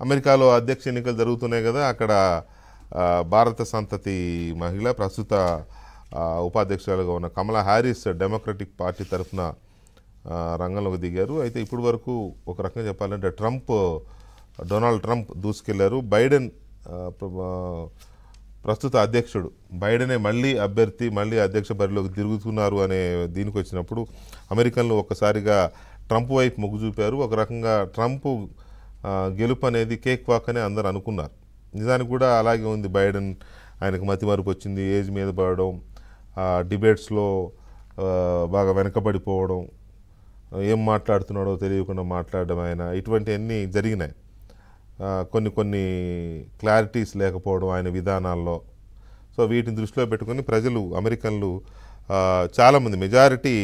అమెరికాలో అధ్యక్ష ఎన్నికలు జరుగుతున్నాయి కదా, అక్కడ భారత సంతతి మహిళ ప్రస్తుత ఉపాధ్యక్షురాలుగా ఉన్న కమలా హ్యారిస్ డెమోక్రటిక్ పార్టీ తరఫున రంగంలోకి దిగారు. అయితే ఇప్పటి వరకు ఒక రకంగా చెప్పాలంటే డొనాల్డ్ ట్రంప్ దూసుకెళ్లారు. బైడెన్ ప్రస్తుత అధ్యక్షుడు బైడెనే మళ్ళీ అభ్యర్థి, మళ్ళీ అధ్యక్ష బరిలోకి తిరుగుతున్నారు అనే దీనికి వచ్చినప్పుడు అమెరికన్లు ఒక్కసారిగా ట్రంప్ వైపు మొగ్గు చూపారు. ఒక రకంగా ట్రంప్ గెలుపు అనేది కేక్ వాక్ అని అందరూ అనుకున్నారు. నిజానికి కూడా అలాగే ఉంది. బైడెన్ ఆయనకు మతిమరుపు వచ్చింది, ఏజ్ మీద పడడం, డిబేట్స్లో బాగా వెనకబడిపోవడం, ఏం మాట్లాడుతున్నాడో తెలియకుండా మాట్లాడడం, ఆయన ఇటువంటివన్నీ జరిగినాయి. కొన్ని క్లారిటీస్ లేకపోవడం ఆయన విధానాల్లో. సో వీటిని దృష్టిలో పెట్టుకొని ప్రజలు, అమెరికన్లు చాలామంది మెజారిటీ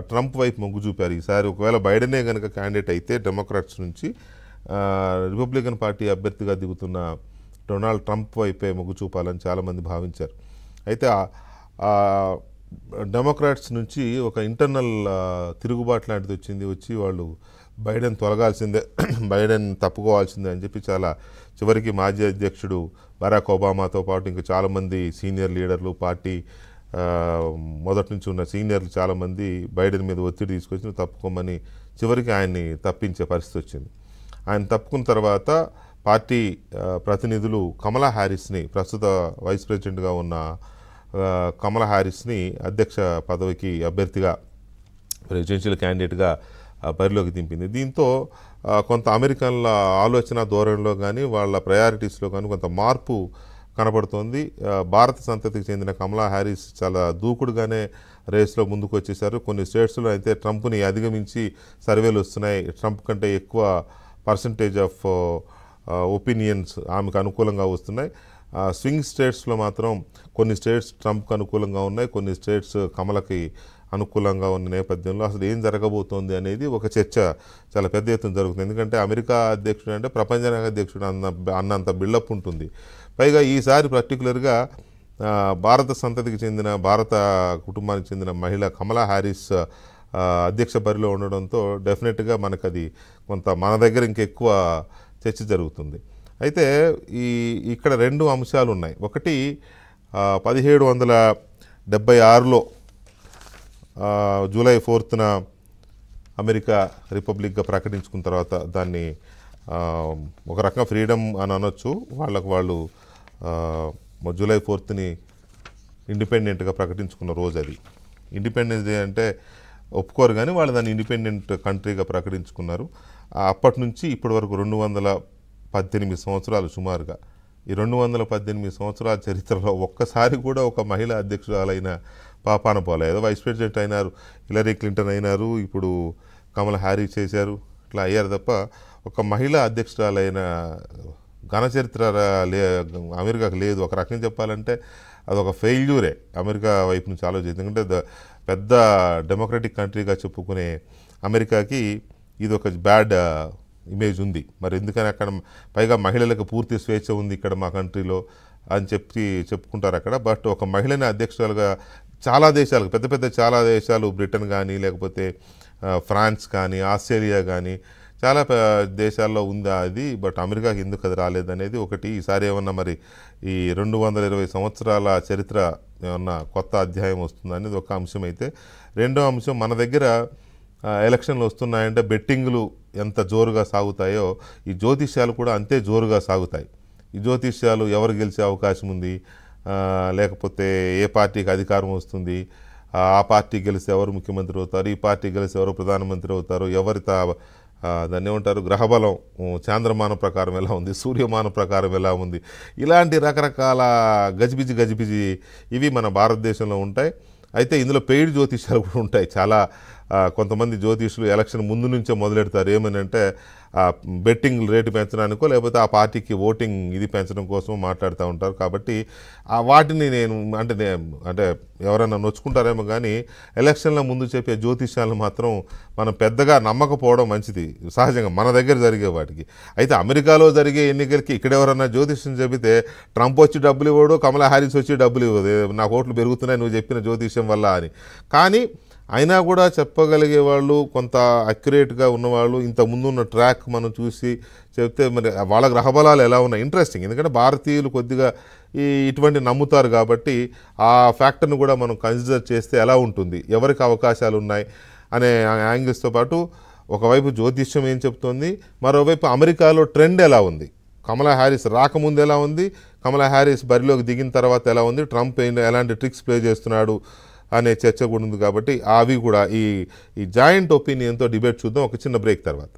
ట్రంప్ వైపు మొగ్గు చూపారు. ఈసారి ఒకవేళ బైడెనే కనుక క్యాండిడేట్ అయితే డెమోక్రాట్స్ నుంచి రిపబ్లికన్ పార్టీ అభ్యర్థిగా దిగుతున్న డొనాల్డ్ ట్రంప్ వైపే మొగ్గు చూపాలని చాలామంది భావించారు. అయితే డెమోక్రాట్స్ నుంచి ఒక ఇంటర్నల్ తిరుగుబాటు లాంటిది వచ్చి వాళ్ళు బైడెన్ తొలగాల్సిందే, బైడెన్ తప్పుకోవాల్సిందే అని చెప్పి చివరికి మాజీ అధ్యక్షుడు బరాక్ ఒబామాతో పాటు ఇంకా చాలామంది సీనియర్ లీడర్లు, పార్టీ మొదటి నుంచి ఉన్న సీనియర్లు చాలామంది బైడెన్ మీద ఒత్తిడి తీసుకొచ్చి తప్పుకోమని చివరికి ఆయన్ని తప్పించే పరిస్థితి వచ్చింది. ఆయన తప్పుకున్న తర్వాత పార్టీ ప్రతినిధులు కమలా హ్యారిస్ని, ప్రస్తుత వైస్ ప్రెసిడెంట్గా ఉన్న కమలా హ్యారిస్ని అధ్యక్ష పదవికి అభ్యర్థిగా, ప్రెసిడెన్షియల్ క్యాండిడేట్గా బరిలోకి దింపింది. దీంతో కొంత అమెరికన్ల ఆలోచన ధోరణిలో కానీ వాళ్ళ ప్రయారిటీస్లో కానీ కొంత మార్పు కనబడుతోంది. భారత సంతతికి చెందిన కమలా హ్యారిస్ చాలా దూకుడుగానే రేస్లో ముందుకు వచ్చేసారు. కొన్ని స్టేట్స్లో అయితే ట్రంప్ని అధిగమించి సర్వేలు వస్తున్నాయి. ట్రంప్ కంటే ఎక్కువ పర్సంటేజ్ ఆఫ్ ఒపీనియన్స్ ఆమెకు అనుకూలంగా వస్తున్నాయి. స్వింగ్ స్టేట్స్లో మాత్రం కొన్ని స్టేట్స్ ట్రంప్కి అనుకూలంగా ఉన్నాయి, కొన్ని స్టేట్స్ కమలకి అనుకూలంగా ఉన్న నేపథ్యంలో అసలు ఏం జరగబోతోంది అనేది ఒక చర్చ చాలా పెద్ద ఎత్తున జరుగుతుంది. ఎందుకంటే అమెరికా అధ్యక్షుడు అంటే ప్రపంచానికి అధ్యక్షుడు అన్నంత బిల్డప్ ఉంటుంది. పైగా ఈసారి పర్టికులర్గా భారత సంతతికి చెందిన, భారత కుటుంబానికి చెందిన మహిళ కమలా హ్యారిస్ అధ్యక్ష బరిలో ఉండడంతో డెఫినెట్గా మనకు అది కొంత మన దగ్గర ఇంకెక్కువ చర్చ జరుగుతుంది. అయితే ఇక్కడ రెండు అంశాలు ఉన్నాయి. ఒకటి 1776లో జూలై 4న అమెరికా రిపబ్లిక్గా ప్రకటించుకున్న తర్వాత దాన్ని ఒక రకంగా ఫ్రీడమ్ అని అనొచ్చు. వాళ్ళు జూలై 4ని ఇండిపెండెంట్గా ప్రకటించుకున్న రోజు అది. ఇండిపెండెన్స్ డే అంటే ఒప్పుకోరు కానీ వాళ్ళు దాన్ని ఇండిపెండెంట్ కంట్రీగా ప్రకటించుకున్నారు. అప్పటి నుంచి ఇప్పటి వరకు 218 సంవత్సరాలు సుమారుగా. ఈ 218 సంవత్సరాల చరిత్రలో ఒక్కసారి కూడా ఒక మహిళా అధ్యక్షురాలైన పాపాన పోలేదు. వైస్ ప్రెసిడెంట్ అయినారు, హిలరీ క్లింటన్ అయినారు, ఇప్పుడు కమలా హ్యారిస్ చేశారు, ఇట్లా అయ్యారు తప్ప ఒక మహిళా అధ్యక్షురాలైన ఘన చరిత్ర అమెరికాకు లేదు. ఒక రకంగా చెప్పాలంటే అదొక ఫెయిల్యూరే అమెరికా వైపు నుంచి ఆలోచించి. ఎందుకంటే పెద్ద డెమోక్రటిక్ కంట్రీగా చెప్పుకునే అమెరికాకి ఇది ఒక బ్యాడ్ ఇమేజ్ ఉంది. మరి ఎందుకని అక్కడ పైగా మహిళలకు పూర్తి స్వేచ్ఛ ఉంది ఇక్కడ మా కంట్రీలో అని చెప్పుకుంటారు అక్కడ. బట్ ఒక మహిళని అధ్యక్షురాలుగా చాలా దేశాలకు, చాలా దేశాలు, బ్రిటన్ కానీ లేకపోతే ఫ్రాన్స్ కానీ ఆస్ట్రేలియా కానీ చాలా దేశాల్లో ఉందా అది. బట్ అమెరికాకి ఎందుకు అది రాలేదనేది ఒకటి. ఈసారి ఏమన్నా మరి ఈ 220 సంవత్సరాల చరిత్ర ఏమన్నా కొత్త అధ్యాయం వస్తుందా అనేది ఒక అంశం. అయితే రెండో అంశం, మన దగ్గర ఎలక్షన్లు వస్తున్నాయంటే బెట్టింగ్లు ఎంత జోరుగా సాగుతాయో ఈ జ్యోతిష్యాలు కూడా అంతే జోరుగా సాగుతాయి. ఈ జ్యోతిష్యాలు ఎవరు గెలిచే అవకాశం ఉంది, లేకపోతే ఏ పార్టీకి అధికారం వస్తుంది, ఆ పార్టీ గెలిస్తే ఎవరు ముఖ్యమంత్రి అవుతారు, ఈ పార్టీ గెలిస్తే ఎవరు ప్రధానమంత్రి అవుతారు, దాన్ని ఏమంటారు, గ్రహబలం చాంద్రమానం ప్రకారం ఎలా ఉంది, సూర్యమానం ప్రకారం ఎలా ఉంది, ఇలాంటి రకరకాల గజిబిజి ఇవి మన భారతదేశంలో ఉంటాయి. అయితే ఇందులో పెయిడ్ జ్యోతిష్యాలు కూడా ఉంటాయి. చాలా కొంతమంది జ్యోతిష్యులు ఎలక్షన్ ముందు నుంచే మొదలెడతారు. ఏమని అంటే బెట్టింగ్ రేటు పెంచడానికో లేకపోతే ఆ పార్టీకి ఓటింగ్ ఇది పెంచడం కోసం మాట్లాడుతూ ఉంటారు. కాబట్టి వాటిని నేను అంటే ఎవరైనా నొచ్చుకుంటారేమో కానీ ఎలక్షన్ల ముందు చెప్పే జ్యోతిష్యాలను మాత్రం మనం పెద్దగా నమ్మకపోవడం మంచిది, సహజంగా మన దగ్గర జరిగే వాటికి. అయితే అమెరికాలో జరిగే ఎన్నికలకి ఇక్కడ ఎవరన్నా జ్యోతిష్యం చెబితే ట్రంప్ వచ్చి డబ్బులు ఇవ్వడు, కమలా హ్యారిస్ వచ్చి డబ్బులు ఇవ్వదు, నాకు ఓట్లు పెరుగుతున్నాయి నువ్వు చెప్పిన జ్యోతిష్యం వల్ల అని. కానీ అయినా కూడా చెప్పగలిగే వాళ్ళు కొంత అక్యురేట్గా ఉన్నవాళ్ళు ఇంత ముందున్న ట్రాక్ మనం చూసి చెప్తే మరి వాళ్ళ గ్రహబలాలు ఎలా ఉన్నాయి ఇంట్రెస్టింగ్. ఎందుకంటే భారతీయులు కొద్దిగా ఇటువంటి నమ్ముతారు కాబట్టి ఆ ఫ్యాక్టర్ని కూడా మనం కన్సిడర్ చేస్తే ఎలా ఉంటుంది, ఎవరికి అవకాశాలు ఉన్నాయి అనే యాంగిల్స్తో పాటు ఒకవైపు జ్యోతిష్యం ఏం చెప్తోంది, మరోవైపు అమెరికాలో ట్రెండ్ ఎలా ఉంది, కమలా హ్యారిస్ రాకముందు ఎలా ఉంది, కమలా హ్యారిస్ బరిలోకి దిగిన తర్వాత ఎలా ఉంది, ట్రంప్ ఎలాంటి ట్రిక్స్ ప్లే చేస్తున్నాడు అనే చర్చ కూడా ఉంది. కాబట్టి అవి కూడా ఈ జాయింట్ ఒపీనియన్తో డిబేట్ చూద్దాం ఒక చిన్న బ్రేక్ తర్వాత.